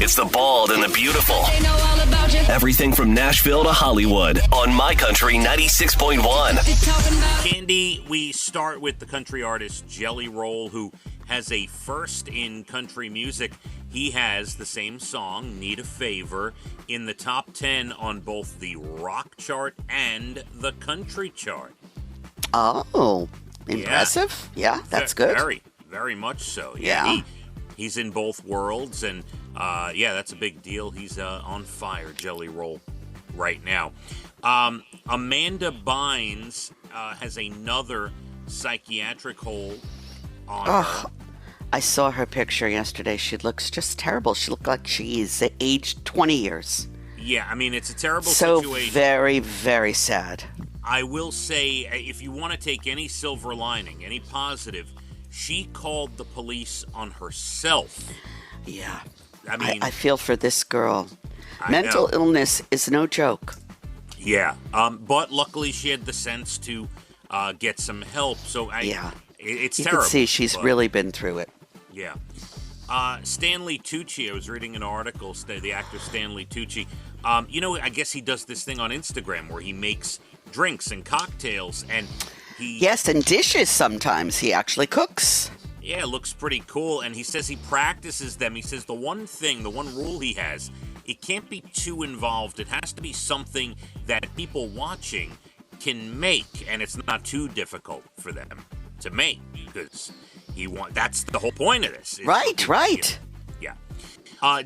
It's the bald and the beautiful. Everything from Nashville to Hollywood on My Country 96.1. Cande, we start with the country artist Jelly Roll, who has a first in country music. He has the same song, Need a Favor, in the top 10 on both the rock chart and the country chart. Oh, impressive. Yeah, that's good. Very, very much so. Yeah. He's in both worlds, and that's a big deal. He's on fire, Jelly Roll, right now. Amanda Bynes has another psychiatric hold on her. I saw her picture yesterday. She looks just terrible. She looked like she's aged 20 years. Yeah, I mean, it's a terrible so situation. So very, very sad. I will say, if you want to take any silver lining, any positive, she called the police on herself. Yeah. I mean, I feel for this girl. Mental illness is no joke. Yeah. But luckily she had the sense to get some help. So it's you terrible. You can see she's really been through it. Yeah. Stanley Tucci, I was reading an article, the actor Stanley Tucci. I guess he does this thing on Instagram where he makes drinks and cocktails, and Yes, and dishes sometimes. He actually cooks. Yeah, it looks pretty cool, and he says he practices them. He says the one rule he has, it can't be too involved. It has to be something that people watching can make, and it's not too difficult for them to make, because that's the whole point of this. Right. Yeah.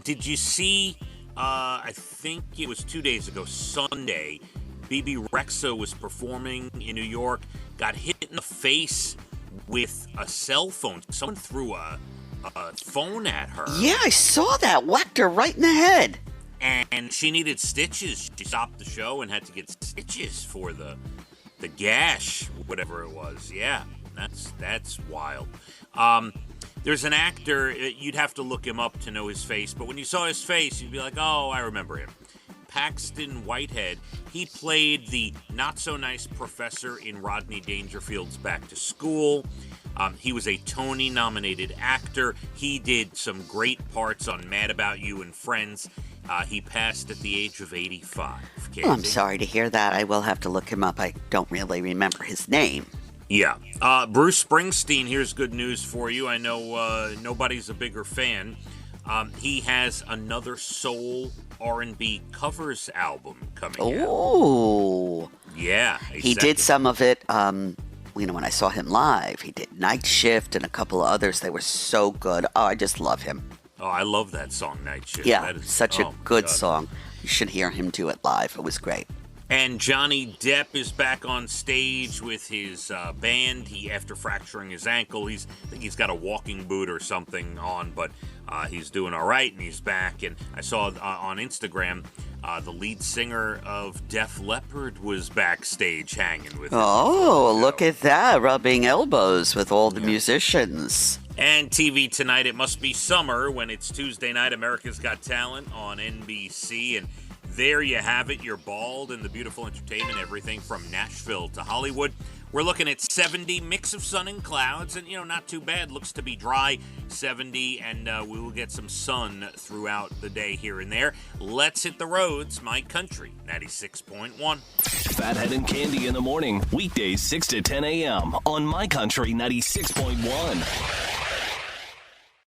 Did you see, I think it was 2 days ago, Sunday, BB Rexa was performing in New York, got hit in the face with a cell phone. Someone threw a phone at her. Yeah, I saw that. Whacked her right in the head. And she needed stitches. She stopped the show and had to get stitches for the gash, whatever it was. Yeah, that's wild. There's an actor, you'd have to look him up to know his face, but when you saw his face, you'd be like, oh, I remember him. Paxton Whitehead. He played the not-so-nice professor in Rodney Dangerfield's Back to School. He was a Tony-nominated actor. He did some great parts on Mad About You and Friends. He passed at the age of 85. Well, I'm sorry to hear that. I will have to look him up. I don't really remember his name. Yeah. Bruce Springsteen, here's good news for you. I know nobody's a bigger fan. He has another soul R&B covers album coming out. Oh. Yeah. He did some of it, when I saw him live. He did Night Shift and a couple of others. They were so good. Oh, I just love him. Oh, I love that song, Night Shift. Yeah, that is, such a good song. You should hear him do it live. It was great. And Johnny Depp is back on stage with his band. After fracturing his ankle, I think he's got a walking boot or something on, but he's doing all right, and he's back. And I saw on Instagram, the lead singer of Def Leppard was backstage hanging with him. Oh, look at that, rubbing elbows with all the musicians. And TV tonight, it must be summer when it's Tuesday night, America's Got Talent on NBC, and there you have it, your bald and the beautiful entertainment, everything from Nashville to Hollywood. We're looking at 70, mix of sun and clouds, and, not too bad. Looks to be dry, 70, and we will get some sun throughout the day here and there. Let's hit the roads. My Country 96.1. Phathead and Cande in the morning, weekdays 6 to 10 a.m. on My Country 96.1.